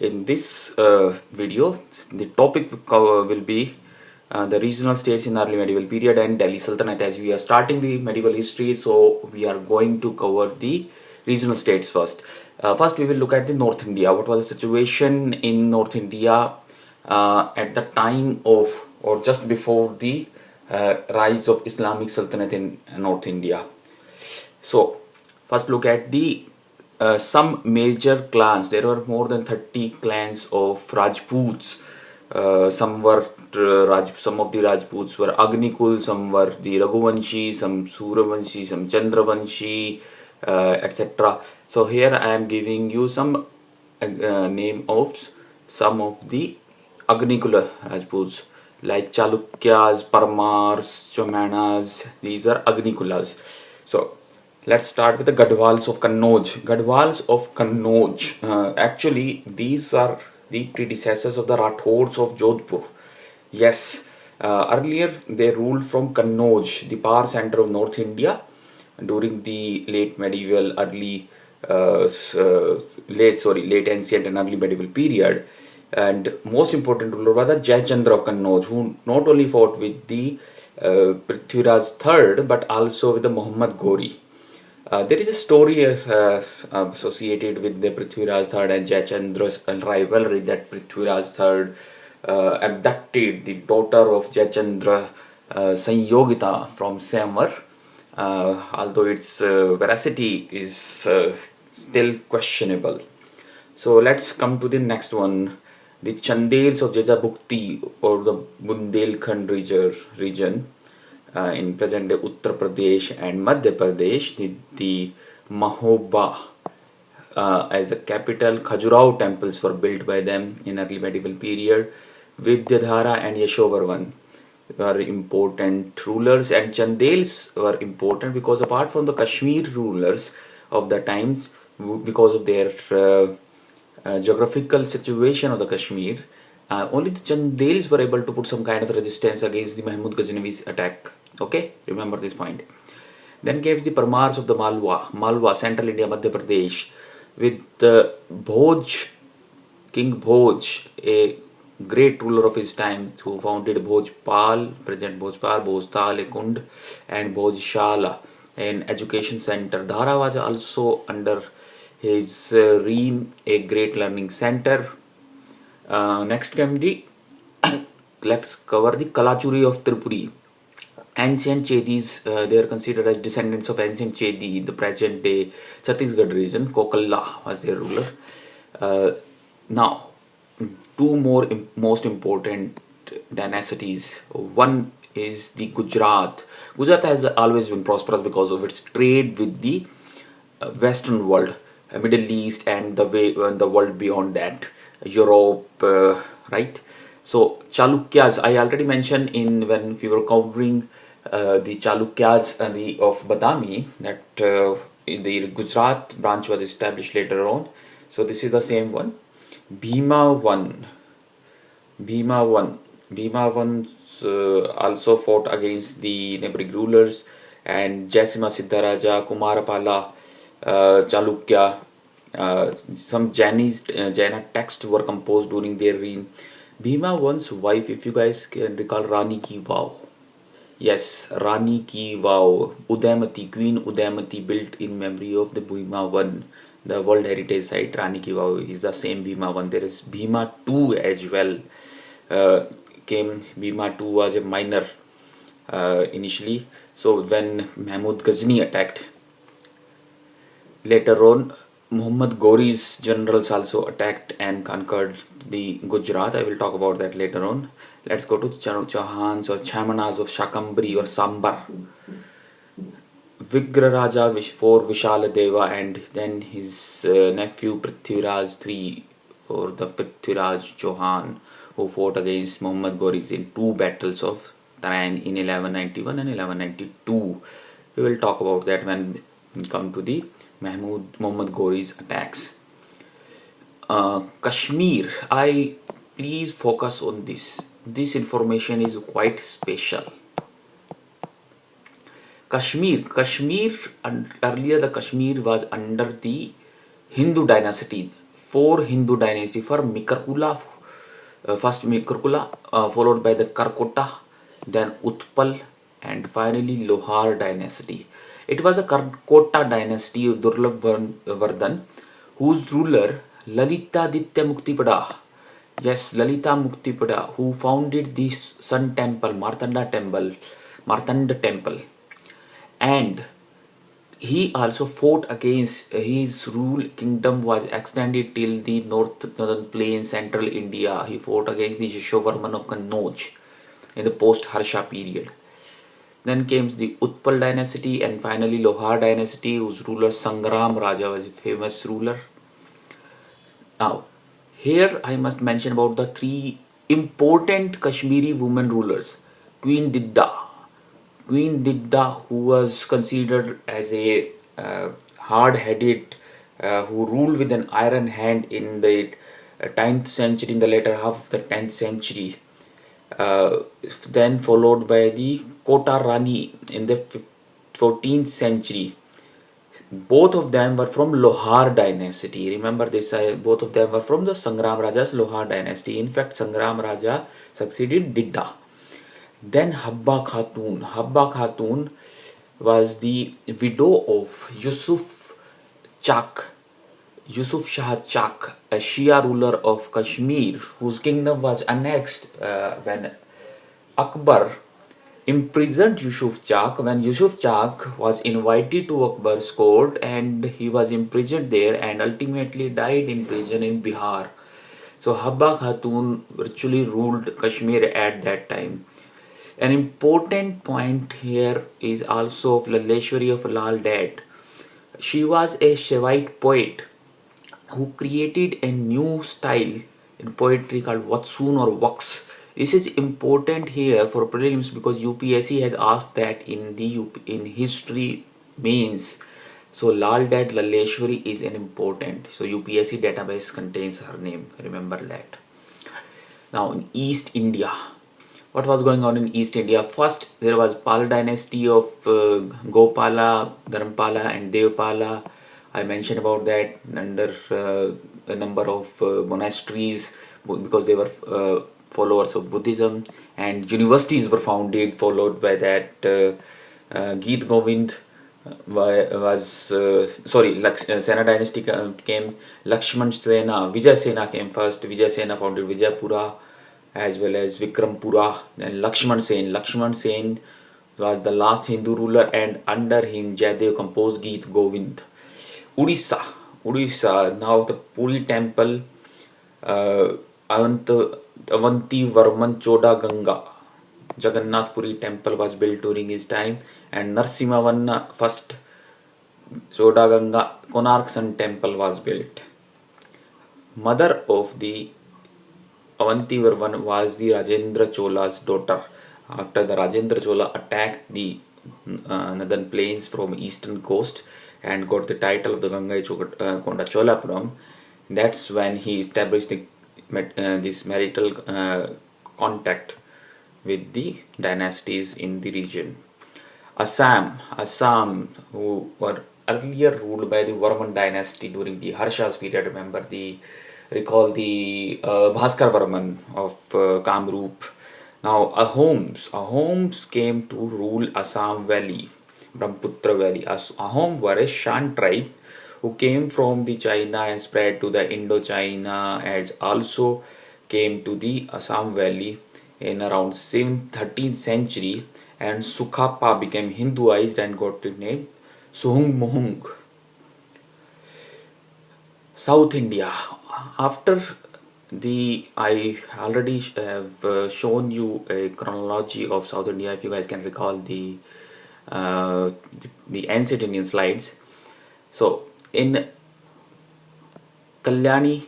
In this video, the topic will be the regional states in early medieval period and Delhi Sultanate. As we are starting the medieval history, so we are going to cover the regional states first. First, we will look at the North India. What was the situation in North India at the time of or just before the rise of Islamic Sultanate in North India? So, first look at the some major clans. There were more than 30 clans of Rajputs. Some of the Rajputs were Agnikul, some were the Raghuvanshi, some Suravanshi, some Chandravanshi, etc. So here I am giving you some name of some of the Agnikula Rajputs like Chalukyas, Parmars, Chomanas. These are Agnikulas. So let's start with the Gadwals of Kannauj. Gadwals of Kannauj. Actually, these are the predecessors of the Rathors of Jodhpur. Yes, earlier they ruled from Kannauj, the power center of North India, during the late medieval, late ancient and early medieval period. And most important ruler was the Jayachandra of Kannauj, who not only fought with the Prithviraj III but also with the Muhammad Ghori. There is a story associated with the Prithviraj III and Jayachandra's rivalry that Prithviraj III abducted the daughter of Jayachandra, Sanyogita, from Samar, although its veracity is still questionable. So let's come to the next one. The Chandels of Jajabukti, or the Bundelkhand region in present day Uttar Pradesh and Madhya Pradesh, the Mahoba as the capital. Khajuraho temples were built by them in early medieval period. Vidyadhara and Yashovarman were important rulers, and Chandels were important because apart from the Kashmir rulers of the times, because of their geographical situation of the Kashmir, only the Chandels were able to put some kind of resistance against the Mahmud Ghaznavi's attack. Okay, remember this point. Then came the Parmars of the Malwa, Central India, Madhya Pradesh, with Bhoj, King Bhoj, a great ruler of his time, who founded Bhojpal, present Bhojpal, Bhojtal, a Kund, and Bhojshala, an education center. Dhara was also under his reign a great learning center. Next came the let's cover the Kalachuri of Tripuri. Ancient Chedis, they are considered as descendants of ancient Chedi in the present day Chhattisgarh region. Kokalla was their ruler. Now, two more most important dynasties. One is the Gujarat. Gujarat has always been prosperous because of its trade with the Western world, Middle East, and the world beyond that, Europe, right? So Chalukyas, I already mentioned in when we were covering the Chalukyas of Badami, that the Gujarat branch was established later on. So this is the same one. Bhima also fought against the neighboring rulers, and Jaisima Siddharaja, Kumarapala, Chalukya. Some Jaina texts were composed during their reign. Bhima I's wife, if you guys can recall, Rani Ki Vav. Yes, Rani Ki Vav. Udaymati, Queen Udaymati, built in memory of the Bhima I, the World Heritage Site. Rani Ki Vav is the same Bhima I. There is Bhima II as well. Bhima II was a minor initially. So when Mahmud Ghazni attacked, later on, Muhammad Ghori's generals also attacked and conquered the Gujarat. I will talk about that later on. Let's go to Chauhans or Chamanas of Shakambri or Sambar. Vigraraja for Vishaladeva, and then his nephew Prithviraj III, or the Prithviraj Chauhan, who fought against Muhammad Ghori in two battles of Tarain in 1191 and 1192. We will talk about that when we come to the Muhammad Ghori's attacks. Kashmir, please focus on this. This information is quite special. Kashmir, earlier the Kashmir was under the Hindu dynasty four Hindu dynasty for Mikarkula. First Mikarkula, followed by the Karkota, then Utpal, and finally Lohar dynasty. It was the Karkota dynasty of Durlabh Vardhan, whose ruler Lalitaditya Muktipada, yes, Lalita Muktipada, who founded the Sun Temple, Martanda Temple, and he also fought against his rule kingdom was extended till the northern plain central India. He fought against the Yashovarman of Kannauj in the post Harsha period. Then came the Utpal dynasty and finally Lohar dynasty, whose ruler Sangram Raja was a famous ruler. Now, here I must mention about the three important Kashmiri women rulers. Queen Didda, who was considered as a hard-headed, who ruled with an iron hand in the 10th century, in the later half of the 10th century. Then followed by the Kota Rani in the 14th century. Both of them were from Lohar dynasty. Remember this, both of them were from the Sangram Raja's Lohar dynasty. In fact, Sangram Raja succeeded Didda. Then Habba Khatun was the widow of Yusuf Shah Chak, a Shia ruler of Kashmir, whose kingdom was annexed when Akbar imprisoned Yusuf Chak. When Yusuf Chak was invited to Akbar's court and he was imprisoned there and ultimately died in prison in Bihar. So Habba Khatun virtually ruled Kashmir at that time. An important point here is also of Laleshwari of Lal Dat. She was a Shaivite poet who created a new style in poetry called Vatsun or Vaks. This is important here for prelims because UPSC has asked that in history mains. So Lal Dat Laleshwari is an important. So UPSC database contains her name. Remember that. Now in East India. What was going on in East India? First, there was Pala dynasty of Gopala, Dharmpala and Devpala. I mentioned about that under a number of monasteries because they were followers of Buddhism, and universities were founded, followed by that Geet Govind Sena dynasty came, Lakshman Sena, Vijay Sena came first. Vijay Sena founded Vijaypura as well as Vikrampura. Then Lakshman Sen was the last Hindu ruler, and under him Jaydev composed Geet Govind. Odisha, now the Puri temple, Avanti Varman Choda Ganga, Jagannath Puri temple was built during his time, and Narsimhavanna first Choda Ganga Konark Sun temple was built. Mother of the Avanti Varman was the Rajendra Chola's daughter. After the Rajendra Chola attacked the northern plains from eastern coast and got the title of the Gangai Konda Cholapuram, that's when he established this marital contact with the dynasties in the region. Assam, who were earlier ruled by the Varman dynasty during the Harsha's period. Recall the Bhaskar Varman of Kamrup. Now Ahoms came to rule Assam Valley, Brahmaputra Valley. Ahom were a Shan tribe who came from the China and spread to the Indochina, and also came to the Assam Valley in around 13th century, and Sukhapa became Hinduized and got the name Suhung Muhung. South India. After I already have shown you a chronology of South India, if you guys can recall the ancient Indian slides. So in Kalyani,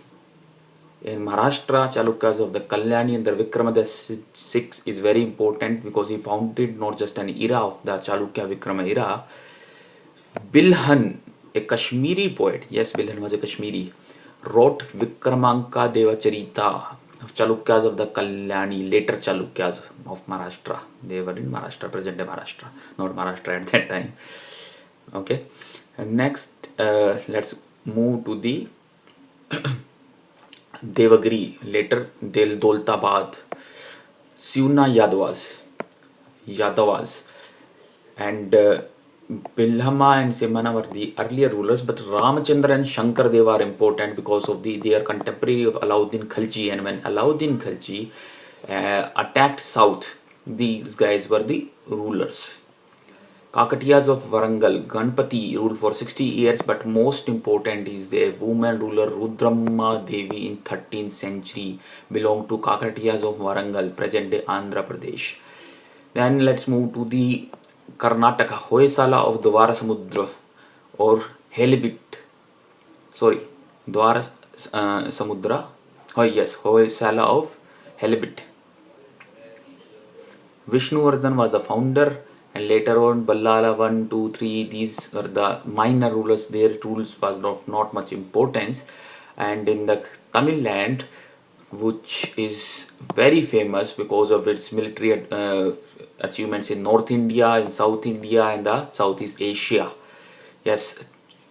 in Maharashtra, Chalukyas of the Kalyani and the Vikramaditya VI is very important because he founded not just an era of the Chalukya Vikrama era. Bilhan, a Kashmiri poet, yes, Bilhan was a Kashmiri, wrote Vikramanka Devacharita of Chalukyas of the Kalyani, later Chalukyas of Maharashtra. They were in Maharashtra, present day Maharashtra, not Maharashtra at that time. Okay, and next let's move to the Devagiri, later Del Doltabad, Siuna Yadavas, and Bilhama and Simhana were the earlier rulers, but Ramachandra and Shankardev are important because of they are contemporary of Alauddin Khalji, and when Alauddin Khalji attacked south, these guys were the rulers. Kakatiyas of Varangal, Ganpati ruled for 60 years, but most important is the woman ruler Rudramma Devi in 13th century, belonged to Kakatiyas of Varangal, present day Andhra Pradesh. Then let's move to the Karnataka, Hoysala of Dwara Samudra or Helibit. Sorry, Dwara Samudra. Oh yes, Hoysala of Helibit. Vishnuvardhan was the founder, and later on Ballala 1, 2, 3, these were the minor rulers. Their rules was not much importance. And in the Tamil land, which is very famous because of its military achievements in North India, in South India, and the Southeast Asia. Yes,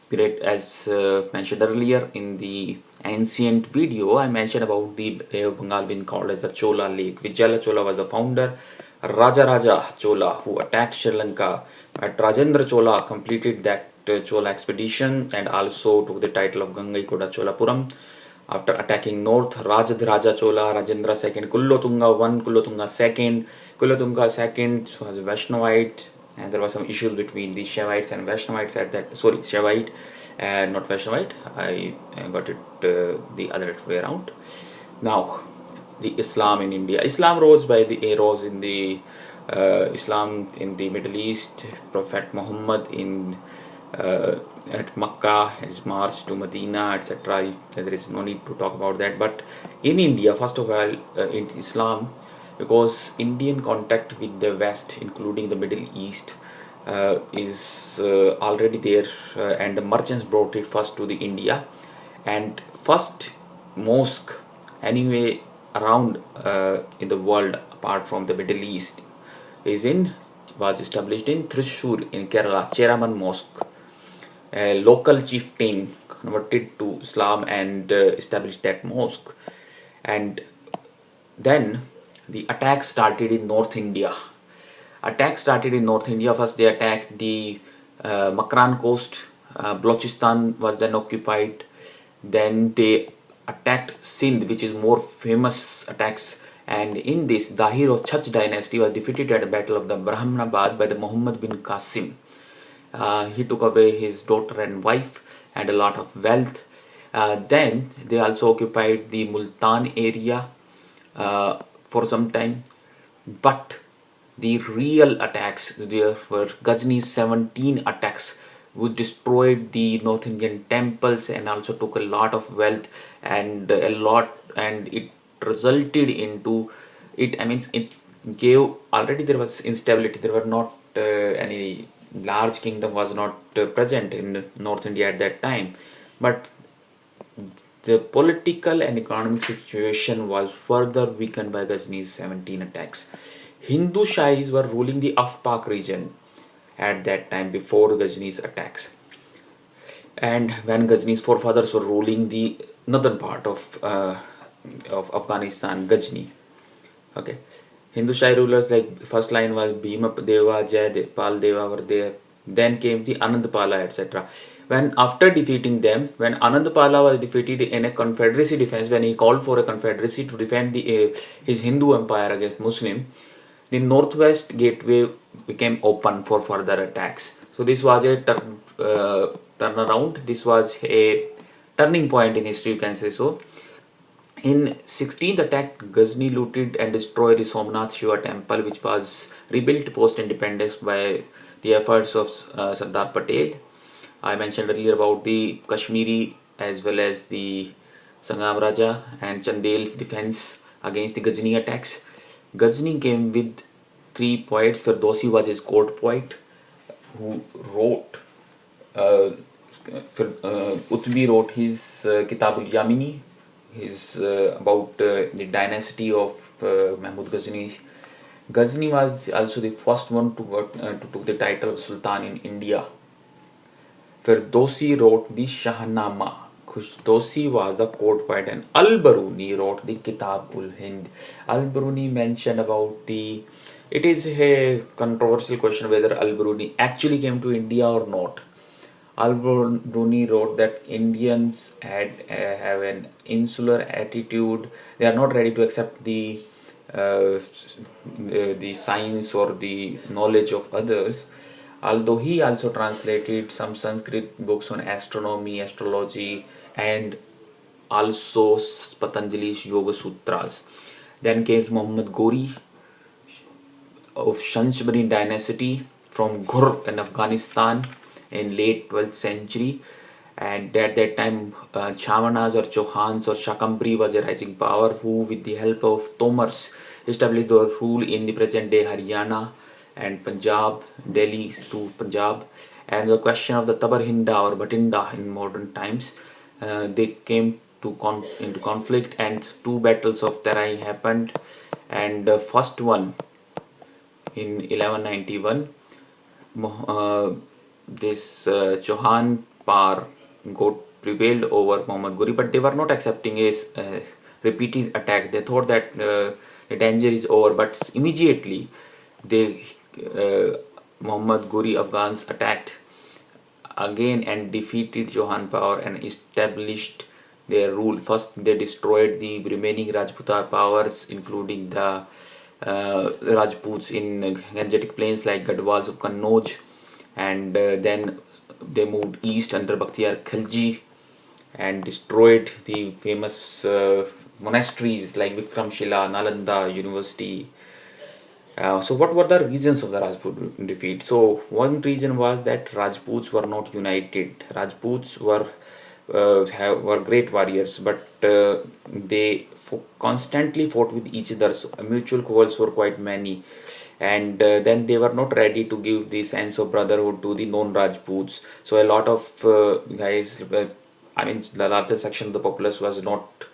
great. As mentioned earlier in the ancient video, I mentioned about the Bay of Bengal being called as the Chola Lake. Vijayala Chola was the founder. Raja Chola, who attacked Sri Lanka, but Rajendra Chola completed that Chola expedition and also took the title of Gangaikoda Cholapuram. After attacking north, Raja Chola, Rajendra II, Kullotunga I, Kullotunga II. Kullotunga II was Vaishnavite, and there were some issues between the Shaivites and Vaishnavites at that. Sorry, Shaivite and not Vaishnavite. I got it the other way around. Now, the Islam in India. Islam rose in the Islam in the Middle East. Prophet Muhammad at Makkah, his march to Medina, etc. There is no need to talk about that. But in India, first of all, in Islam, because Indian contact with the West, including the Middle East, is already there, and the merchants brought it first to the India, and first mosque anyway around in the world apart from the Middle East was established in Thrissur in Kerala, Cheraman Mosque. A local chieftain converted to Islam and established that mosque. And then the attack started in North India. First they attacked the Makran coast. Balochistan was then occupied. Then they attacked Sindh, which is more famous attacks. And in this, Dahir of Chach dynasty was defeated at the Battle of the Brahmanabad by the Muhammad bin Qasim. He took away his daughter and wife and a lot of wealth. Then they also occupied the Multan area for some time. But the real attacks, there were Ghazni's 17 attacks, which destroyed the North Indian temples and also took a lot of wealth and it resulted into it. I mean, it gave, already there was instability. There were not any large kingdom was not present in North India at that time, but the political and economic situation was further weakened by Ghazni's 17 attacks. Hindu Shahis were ruling the Afpak region at that time before Ghazni's attacks. And when Ghazni's forefathers were ruling the northern part of Afghanistan, Ghazni. Okay. Hindu Shahi rulers, like first line was Bhima Deva, Jayapal Deva were there. Then came the Anandpala, etc. When after defeating them, when Anandpala was defeated in a confederacy defense, when he called for a confederacy to defend his Hindu empire against Muslim, the northwest gateway became open for further attacks. So this was a turnaround. This was a turning point in history, you can say so. In 16th attack, Ghazni looted and destroyed the Somnath Shiva temple, which was rebuilt post-independence by the efforts of Sardar Patel. I mentioned earlier about the Kashmiri as well as the Sangam Raja and Chandel's defense against the Ghazni attacks. Ghazni came with 3 poets. Ferdowsi was his court poet who wrote, Utbi wrote his Kitab al-Yamini, his about the dynasty of Mahmud Ghazni. Ghazni was also the first one to took the title of Sultan in India. Ferdowsi wrote the Shahnama, Khushdosi was the court poet, and Al-Baruni wrote the Kitab-ul-Hind. Al-Baruni mentioned about the. It is a controversial question whether Al-Baruni actually came to India or not. Al-Baruni wrote that Indians have an insular attitude. They are not ready to accept the science or the knowledge of others. Although he also translated some Sanskrit books on astronomy, astrology, and also Patanjali's Yoga Sutras. Then came Muhammad Ghori of Shamsbari dynasty from Ghur in Afghanistan in late 12th century, and at that time Chamanas or Chauhans or Shakambri was a rising power who with the help of Tomars established their rule in the present day Haryana and Punjab, Delhi to Punjab. And the question of the Tabarhinda or Batinda in modern times, they came into conflict, and two battles of Terai happened, and the first one in 1191, this Chauhan Par got prevailed over Muhammad Ghori, but they were not accepting a repeated attack. They thought that the danger is over, but immediately they Muhammad Ghori Afghans attacked again and defeated Chauhan power and established their rule. First, they destroyed the remaining Rajputa powers, including the Rajputs in Gangetic plains like Gadwals of Kannauj, and then they moved east under Bakhtiyar Khalji and destroyed the famous monasteries like Vikramshila, Nalanda University. So what were the reasons of the Rajput defeat? So one reason was that Rajputs were not united. Rajputs were great warriors, but they constantly fought with each other. So mutual quarrels were quite many, and then they were not ready to give the sense of brotherhood to the non-Rajputs. So a lot of guys, I mean, the larger section of the populace was not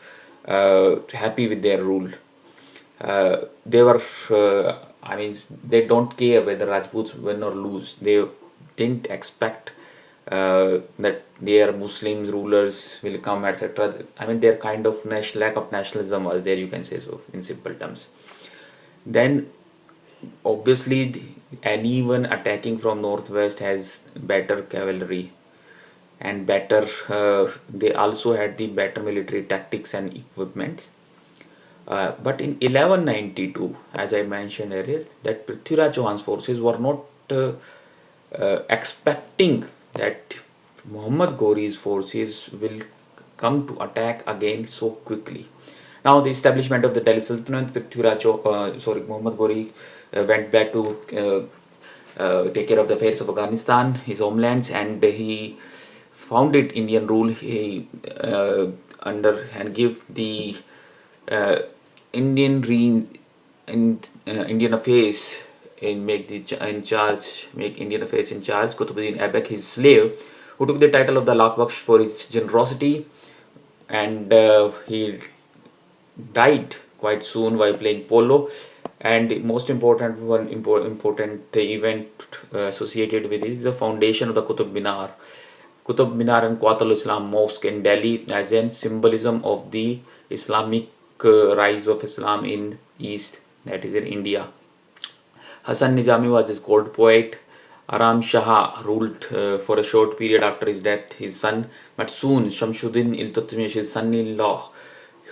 happy with their rule. They were, I mean, they don't care whether Rajputs win or lose. They didn't expect that their Muslim rulers will come, etc. I mean, their kind of lack of nationalism was there, you can say so, in simple terms. Then, obviously, anyone attacking from northwest has better cavalry and better. They also had the better military tactics and equipment. But in 1192, as I mentioned earlier, that Prithviraj Chauhan's forces were not expecting that Muhammad Ghori's forces will come to attack again so quickly. Now, the establishment of the Delhi Sultanate, Muhammad Ghori went back to take care of the affairs of Afghanistan, his homelands, and he founded Indian rule. He under and give the Indian affairs make Indian affairs in charge Qutbuddin Aibak, his slave, who took the title of the Lak Baksh for his generosity, and he died quite soon while playing polo. And the most important event associated with this is the foundation of the Qutub Minar. Qutub Minar and Qawatul Islam Mosque in Delhi as a symbolism of the Islamic rise of Islam in East, that is in India. Hasan Nizami was his court poet. Aram Shah ruled for a short period after his death, his son, but soon Shamsuddin Iltutmish, his son-in-law,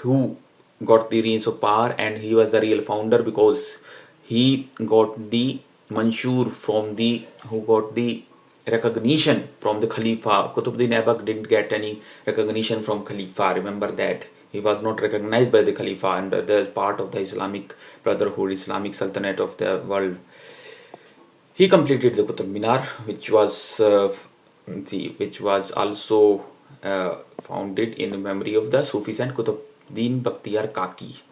who got the reins of power, and he was the real founder because he got the Manshur who got the recognition from the Khalifa. Qutbuddin Aibak didn't get any recognition from Khalifa, remember that. He was not recognized by the Khalifa and the part of the Islamic Brotherhood, Islamic Sultanate of the world. He completed the Qutub Minar, which was also founded in memory of the Sufis and Qutbuddin Bakhtiyar Kaki.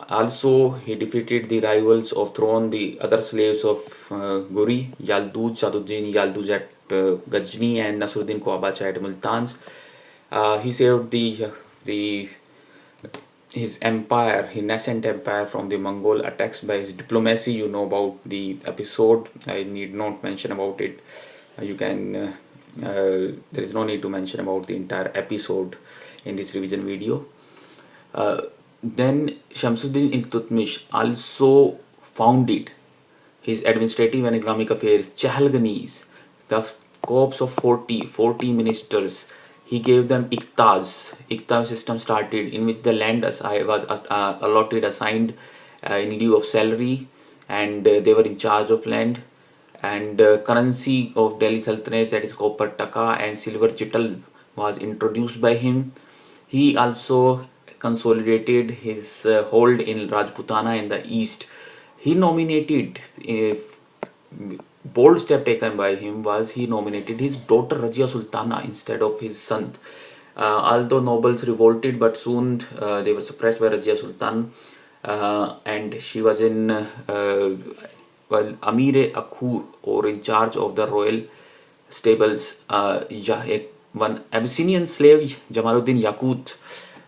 Also, he defeated the rivals of throne, the other slaves of Ghori, Yalduj, Saduddin Yalduj at Ghazni and Nasruddin Quabacha at Multan. He saved his empire, his nascent empire, from the Mongol attacks by his diplomacy. You know about the episode. I need not mention about it. You can There is no need to mention about the entire episode in this revision video. Then Shamsuddin Iltutmish also founded his administrative and economic affairs, Chahalganis, the corps of 40 ministers. He gave them iktas. Ikta system started in which the land was allotted, assigned in lieu of salary, and they were in charge of land. And currency of Delhi Sultanate, that is copper taka and silver chital, was introduced by him. He also consolidated his hold in Rajputana in the east. He nominated, a bold step taken by him was he nominated his daughter Razia Sultana instead of his son. Although nobles revolted, but soon they were suppressed by Razia Sultan, and she was in Amir Akhur, or in charge of the royal stables. One Abyssinian slave, Jamaluddin Yaqut,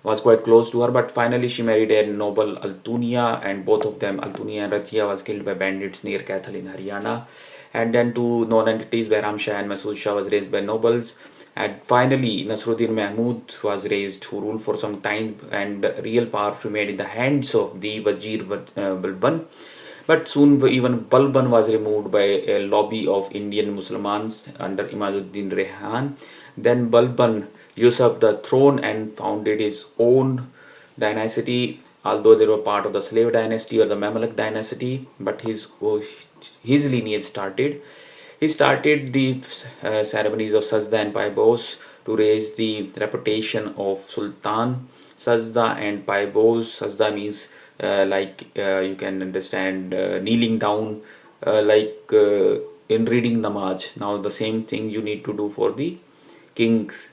was quite close to her, but finally she married a noble Altunia, and both of them, Altunia and Razia, was killed by bandits near Kaithal in Haryana. And then two known entities, Behram Shah and Masood Shah, was raised by nobles. And finally, Nasruddin Mahmud was raised, who ruled for some time, and real power remained in the hands of the Wazir Balban. But soon even Balban was removed by a lobby of Indian Muslimans under Imaduddin Rehan. Then Balban usurped the throne and founded his own dynasty, although they were part of the slave dynasty or the Mamluk dynasty, but his lineage started. He started the ceremonies of Sajda and Paibos to raise the reputation of Sultan. Sajda and Paibos. Sajda means you can understand kneeling down, in reading namaz. Now the same thing you need to do for the kings,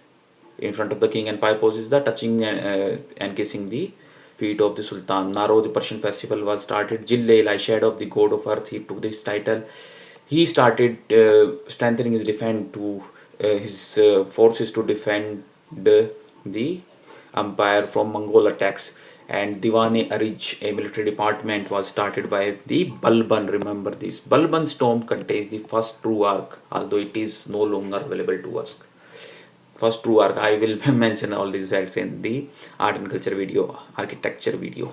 in front of the king, and Paibos is the touching and kissing the feet of the Sultan. Naro, the Persian festival, was started. Jil-Leil, shadow of the god of earth, he took this title. He started strengthening his defense to his forces to defend the empire from Mongol attacks. And Diwan-e-Arij, a military department, was started by the Balban. Remember this. Balban's tomb contains the first true ark, although it is no longer available to us. First true ark. I will mention all these facts in the art and culture video, architecture video.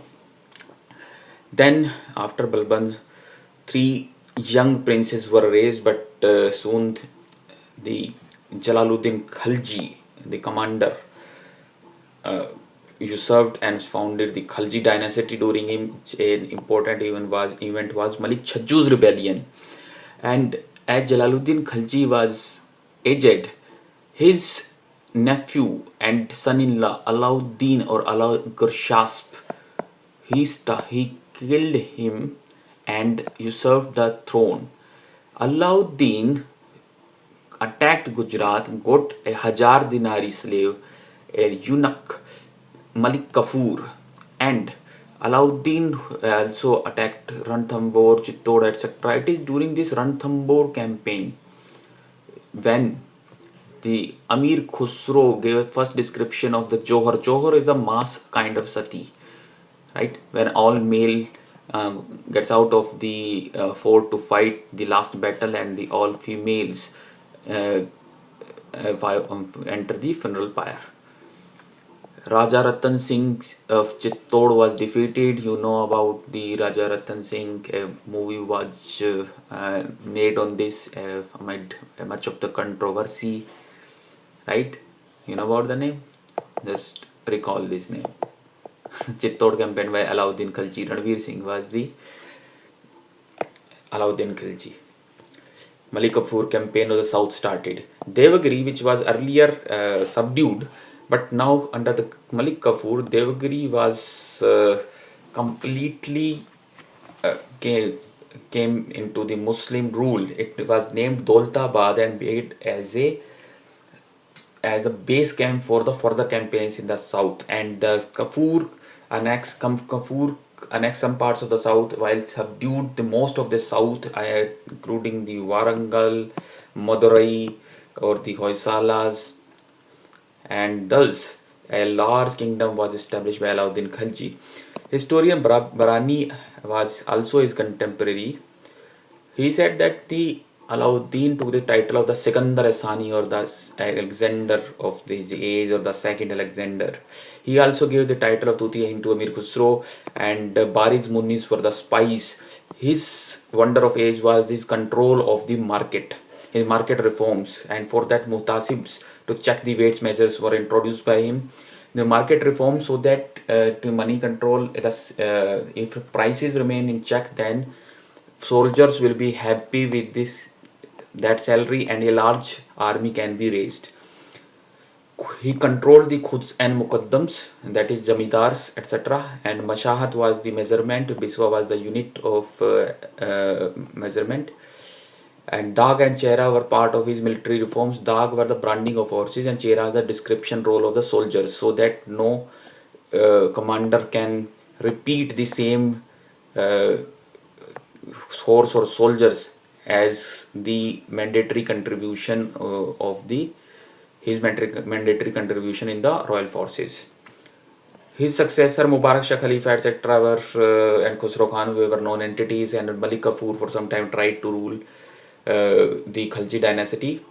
Then after Balban, 3 young princes were raised, but soon the Jalaluddin Khalji, the commander, usurped and founded the Khalji dynasty. During him, an important event was Malik Chhajju's rebellion. And as Jalaluddin Khalji was aged, his nephew and son-in-law Alauddin or Alauddin, he killed him and usurped the throne. Alauddin attacked Gujarat, got a 1,000 dinari slave, a eunuch, Malik Kafur, and Alauddin also attacked Ranthambore, Chittor, etc. It is during this Ranthambore campaign when the Amir Khusro gave a first description of the Johar. Johar is a mass kind of sati, right? When all male gets out of the fort to fight the last battle, and the all females enter the funeral pyre. Raja Ratan Singh of Chittor was defeated. You know about the Raja Ratan Singh. A movie was made on this amid much of the controversy, right? You know about the name? Just recall this name. Chittor campaign by Alauddin Khalji. Ranveer Singh was the Alauddin Khalji. Malik Kafur campaign of the south started. Devagiri, which was earlier subdued, but now under the Malik Kafur, Devagiri was completely came into the Muslim rule. It was named Daulatabad and made as a base camp for the further campaigns in the south. And the Kafur annexed some parts of the south, while subdued the most of the south, including the Warangal, Madurai, or the Hoysalas. And thus a large kingdom was established by Alauddin Khalji. Historian Barani was also his contemporary. He said that the Alauddin took the title of the Sikandar Asani, or the Alexander of his age, or the second Alexander. He also gave the title of Tutiya Hindu Amir Khusro, and Bariz Munis were the spies. His wonder of age was his control of the market, his market reforms, and for that Muhtasibs to check the weights measures were introduced by him. The market reform, so that to money control, if prices remain in check, then soldiers will be happy with that salary, and a large army can be raised. He controlled the khuds and muqaddams, that is zamidars, etc. And mashahat was the measurement, biswa was the unit of measurement. And Dag and Chehra were part of his military reforms. Dag were the branding of horses, and Chehra the description role of the soldiers, so that no commander can repeat the same horse or soldiers as the mandatory contribution of his mandatory contribution in the royal forces. His successor Mubarak Shah Khalifa, etc. And Khusro Khan were known entities, and Malik Kafur for some time tried to rule the Khalji dynasty.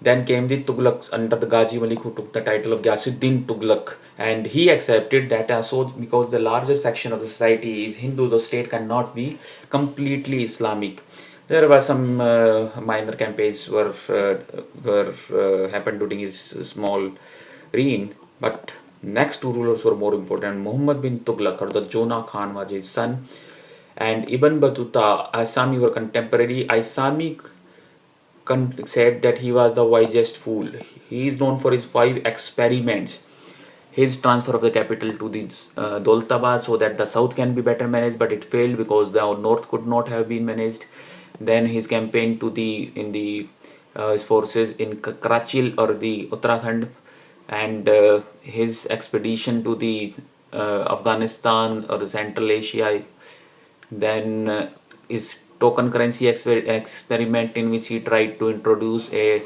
Then came the Tughlaqs under the Ghazi Malik, who took the title of Ghiyasuddin Tughlaq, and he accepted that so because the larger section of the society is Hindu, the state cannot be completely Islamic. There were some minor campaigns were happened during his small reign, but next two rulers were more important. Muhammad bin Tughlaq, or the Jonah Khan, was his son, and Ibn Battuta, Asami, were contemporary. Asami said that he was the wisest fool. He is known for his 5 experiments. His transfer of the capital to the Daulatabad, so that the south can be better managed, but it failed because the north could not have been managed. Then his campaign to his forces in Karachil, or the Uttarakhand, and his expedition to the Afghanistan or the Central Asia. Then his token currency experiment, in which he tried to introduce a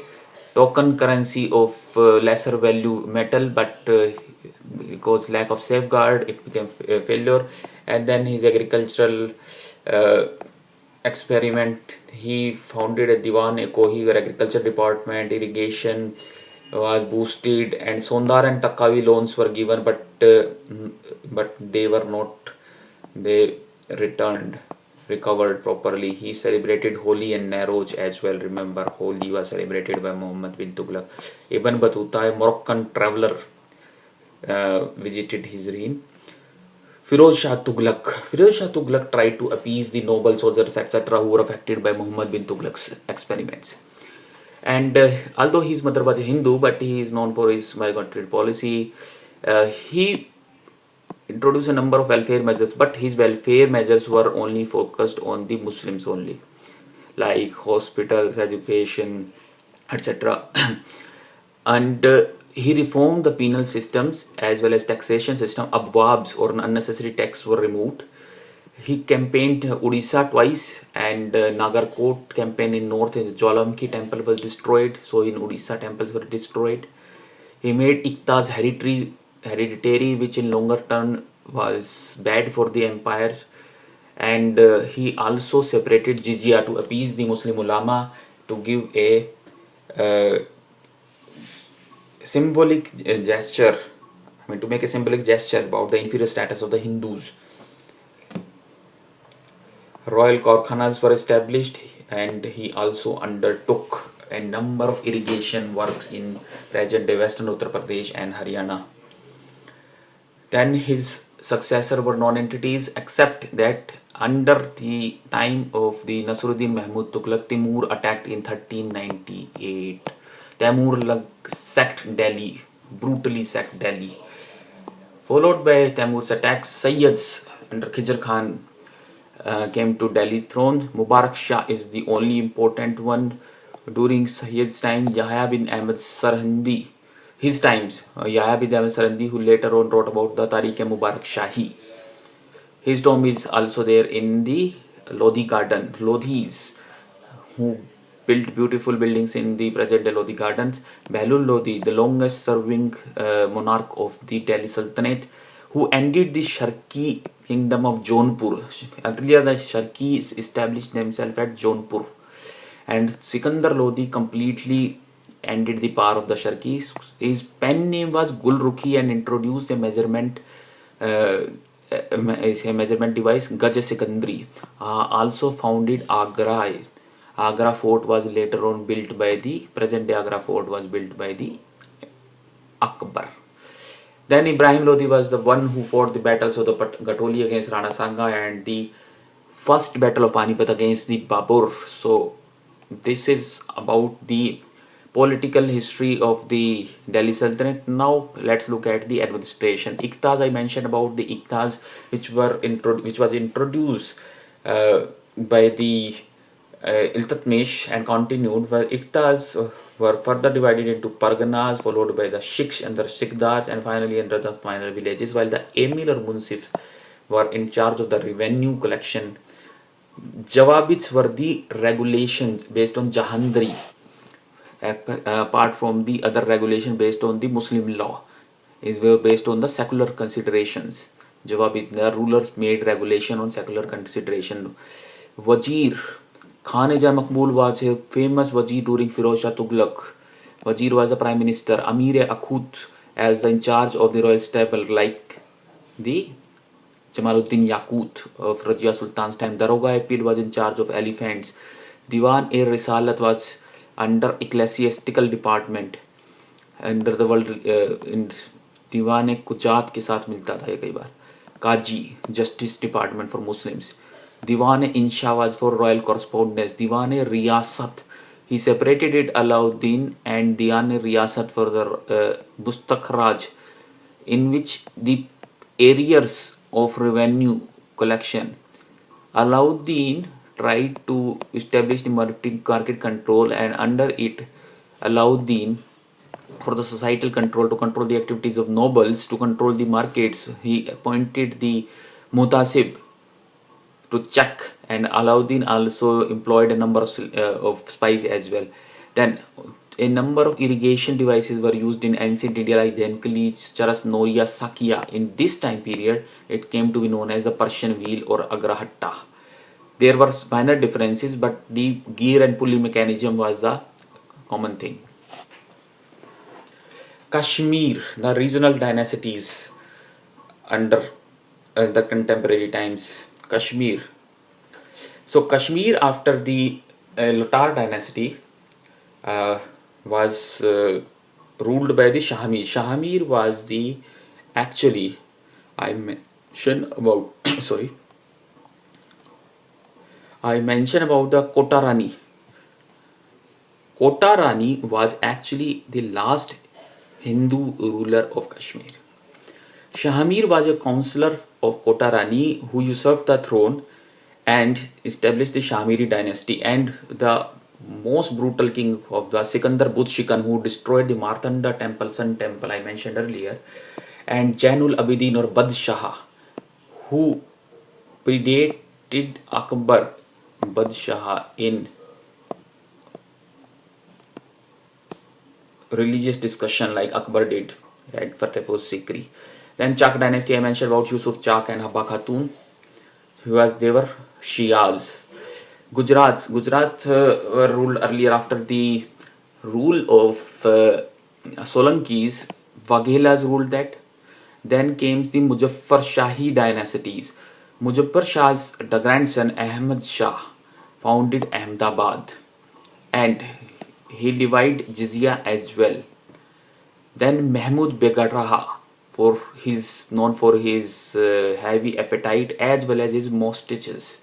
token currency of lesser value metal, but because lack of safeguard, it became a failure. And then his agricultural experiment, he founded a Diwan e Kohi, where agriculture department, irrigation was boosted, and Sondar and Takawi loans were given, but they were not, they recovered properly. He celebrated Holi and Naroj as well. Remember, Holi was celebrated by Muhammad bin Tughlaq. Ibn Battuta, a Moroccan traveler, visited his reign. Firoz Shah Tughlaq tried to appease the noble soldiers, etc., who were affected by Muhammad bin Tughlaq's experiments. And although his mother was a Hindu, but he is known for his migratory policy. He introduced a number of welfare measures, but his welfare measures were only focused on the Muslims only, like hospitals, education, etc. And he reformed the penal systems as well as taxation system. Abwabs, or unnecessary tax, were removed. He campaigned Odisha twice, and Nagarkot campaign in north. The Jwalamukhi temple was destroyed, so in Odisha temples were destroyed. He made Iktas hereditary, which in longer term was bad for the empire. And he also separated jizya to appease the Muslim ulama, to give a symbolic gesture, to make a symbolic gesture about the inferior status of the Hindus. Royal Korkhanas were established, and he also undertook a number of irrigation works in present-day Western Uttar Pradesh and Haryana. Then his successor were non-entities, except that under the time of the Nasruddin Mahmud Tughlaq, Timur attacked in 1398. Timur sacked Delhi, brutally sacked Delhi. Followed by Timur's attacks, Sayyids under Khizr Khan came to Delhi's throne. Mubarak Shah is the only important one. During Sayyid's time, Yahya bin Ahmad Sarhandi, his times, Yahya bin Ahmad Sarhandi, who later on wrote about the Tariq-e-Mubarak Shahi. His tomb is also there in the Lodhi garden. Lodhis, who built beautiful buildings in the present-day Lodhi gardens. Behlul Lodhi, the longest serving monarch of the Delhi Sultanate, who ended the Sharqi kingdom of Jaunpur. Earlier, the Sharqis established themselves at Jaunpur. and Sikandar Lodi completely ended the power of the Sharkis. His pen name was Gulrukhi and introduced a measurement is a measurement device Gaj Sikandri. Also founded Agra. Agra fort was later on built by the present day Agra fort was built by the Akbar. Then Ibrahim Lodi was the one who fought the battles of the Gatoli against Rana Sanga and the first battle of Panipat against the Babur. So this is about the political history of the Delhi Sultanate. Now let's look at the administration. Iqtas, I mentioned about the Iqtas which was introduced by the Iltutmish and continued, where Iqtas were further divided into Parganas, followed by the Shikhs and the Sikhdars, and finally under the minor villages, while the Emir or Munsifs were in charge of the revenue collection. Jawabits were the regulations based on Jahandari, apart from the other regulation based on the Muslim law, is were based on the secular considerations. Jawabit, the rulers made regulation on secular consideration. Wazir, Khan-e-Jai Maqbool was a famous Wazir during Firoz Shah Tughlaq. Wazir was the prime minister. Amir-e-Akhut as the in charge of the royal stable, like the Jamaluddin Yaqut of Razia Sultan's time. Daroga-e-Pir was in charge of elephants. Diwan-e-Risalat was under ecclesiastical department. Under the world in Diwan-e-Kujat के साथ मिलता था ये कई बार. Kaji, justice department for Muslims. Diwan-e-Insha was for royal correspondence. Diwan-e-Riyasat, he separated it Alauddin and Diwan-e-Riyasat for the Mustakhraj, in which the areas of revenue collection. Alauddin tried to establish the market control, and under it Alauddin, for the societal control, to control the activities of nobles, to control the markets, he appointed the Mutasib to check, and Alauddin also employed a number of spies as well. Then a number of irrigation devices were used in ancient India, like the Enkelis, Charas, Noria, Sakya. In this time period, it came to be known as the Persian wheel or Agrahatta. There were minor differences, but the gear and pulley mechanism was the common thing. Kashmir, the regional dynasties under the contemporary times. Kashmir. So Kashmir after the Lotar dynasty was ruled by the Shahamir. Shahamir was the actually I mentioned about I mentioned about the Kota Rani. Kota Rani was actually the last Hindu ruler of Kashmir. Shahamir was a counselor of Kota Rani who usurped the throne and established the Shahamiri dynasty, and the most brutal king of the Sikandar Butshikan, who destroyed the Martanda temple, Sun temple I mentioned earlier, and Jainul Abidin or Badshah, who predated Akbar Badshah in religious discussion like Akbar did at Fatehpur Sikri. Then Chak dynasty, I mentioned about Yusuf Chak and Habba Khatun, they were Shias. Gujarat were ruled earlier after the rule of Solankis. Vaghelas ruled that. Then came the Muzaffar Shahi dynasties. Muzaffar Shah's the grandson Ahmad Shah founded Ahmedabad, and he levied jizya as well. Then Mahmud Begaraha, known for his heavy appetite as well as his mustaches.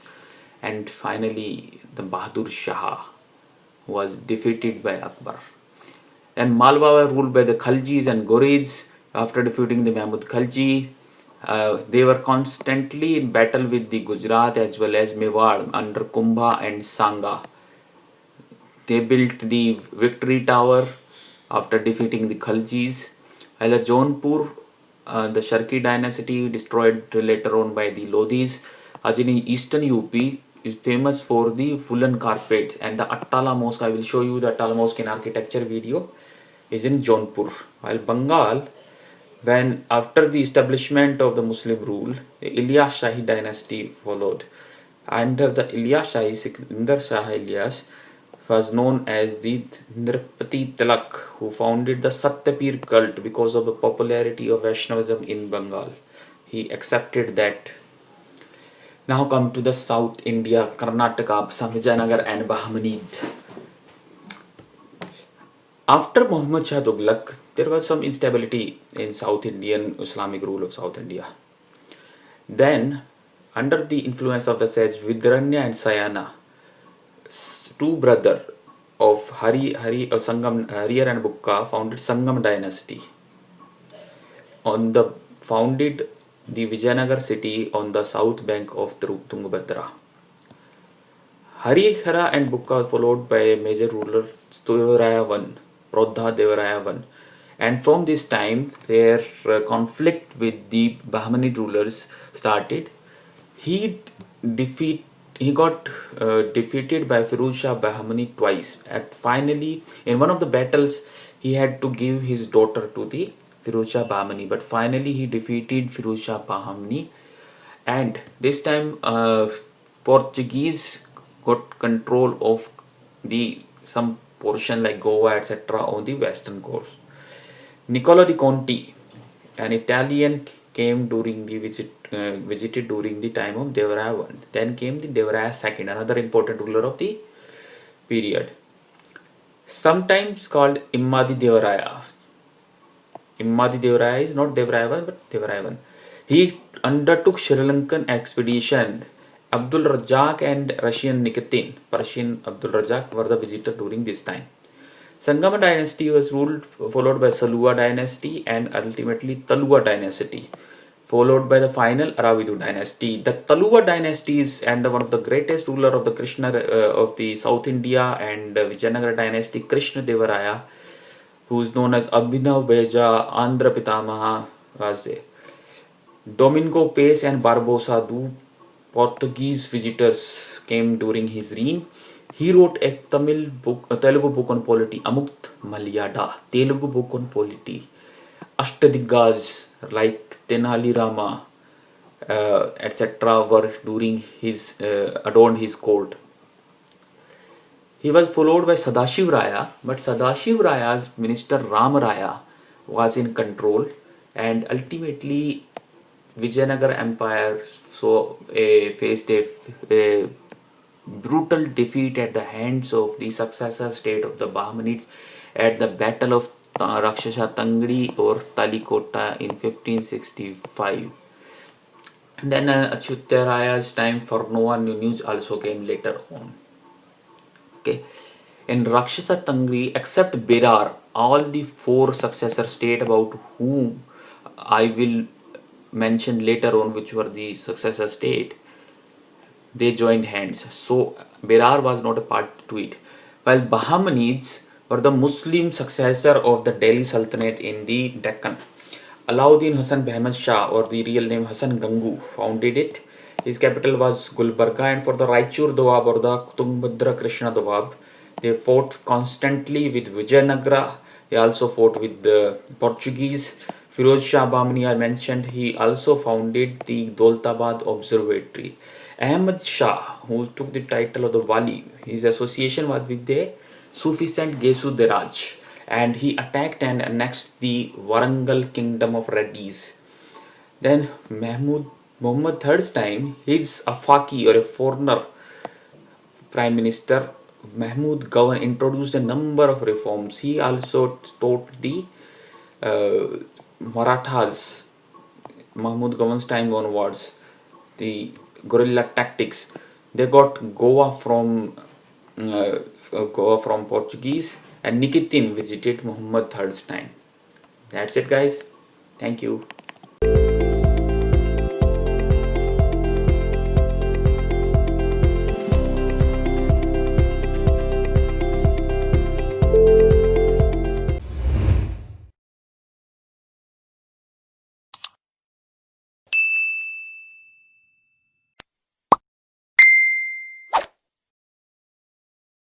And finally the Bahadur Shah was defeated by Akbar. And Malwa were ruled by the Khaljis and Ghurids. After defeating the Mahmud Khalji, they were constantly in battle with the Gujarat as well as Mewar under Kumbha and Sangha. They built the Victory Tower after defeating the Khaljis. While the Jaunpur, the Sharki dynasty destroyed later on by the Lodhis. Ajini Eastern UP is famous for the woolen carpets, and the Attala Mosque, I will show you the Attala Mosque in architecture video, is in Jaunpur. While Bengal, when after the establishment of the Muslim rule, the Ilyas Shahi dynasty followed. Under the Ilyas Shahi, Sikandar Shah Ilyas, was known as the Nripati Tilak, who founded the Satyapir cult because of the popularity of Vaishnavism in Bengal. He accepted that. Now come to the South India, Karnataka, Vijayanagar and Bahmanid. After Muhammad Shah Tughlaq, there was some instability in South Indian Islamic rule of South India. Then, under the influence of the sage Vidranya and Sayana, two brothers of Sangam, Hariyar and Bukka founded Sangam dynasty. Founded the Vijayanagar city on the south bank of the Tungabhadra. Harihara and Bukka followed by a major ruler Devaraya I, Prodha Devaraya I. And from this time, their conflict with the Bahmani rulers started. He got defeated by Firuz Shah Bahmani twice. And finally, in one of the battles, he had to give his daughter to the Firuz Shah Bahmani. But finally, he defeated Firuz Shah Bahmani. And this time, Portuguese got control of some portion like Goa, etc. on the western coast. Niccolo di Conti, an Italian, came during the visited during the time of Devaraya I. Then came the Devaraya II, another important ruler of the period. Sometimes called Immadi Devaraya. Immadi Devaraya is not Devaraya I but Devaraya I. He undertook Sri Lankan expedition. Abdul Razak and Russian Nikitin, Persian Abdul Razak, were the visitors during this time. Sangama dynasty was followed by Salua dynasty and ultimately Talua dynasty, followed by the final Aravidu dynasty. The Talua dynasty is one of the greatest ruler of the Krishna of the South India and Vijayanagar dynasty, Krishna Devaraya, who is known as Abhinav Beja, Andhra Pitamaha, was there. Domingo Pace and Barbosa, two Portuguese visitors, came during his reign. He wrote a Telugu book on polity, Amukt Malyada, Telugu book on polity. Ashtadiggas like Tenali Rama, etc. were during his adorned his court. He was followed by Sadashiv Raya, but Sadashiv Raya's minister Ram Raya was in control, and ultimately Vijayanagar Empire faced a brutal defeat at the hands of the successor state of the Bahmanids at the Battle of Rakshasa Tangri or Talikota in 1565. Then Achyuta Raya's time for Noah news also came later on. Okay. In Rakshasa Tangri, except Berar, all the four successor state about whom I will mention later on, which were the successor state, they joined hands. So Berar was not a part to it. While Bahmanids were the Muslim successor of the Delhi Sultanate in the Deccan. Alauddin Hasan Behmad Shah, or the real name Hasan Gangu, founded it. His capital was Gulbarga, and for the Raichur Dawab or the Tungbhadra Krishna Dawab, they fought constantly with Vijayanagara. They also fought with the Portuguese. Firoz Shah Bahmani I mentioned, he also founded the Daulatabad Observatory. Ahmad Shah, who took the title of the Wali, his association was with the Sufi saint Gesu Deraj, and he attacked and annexed the Warangal kingdom of Reddis. Then Muhammad III's time, his Afaki or a foreigner prime minister, Mahmud Gawan, introduced a number of reforms. He also taught the Marathas, Mahmud Gawan's time onwards, the guerrilla tactics. They got Goa from Portuguese, and Nikitin visited Muhammad III's time. That's it, guys. Thank you.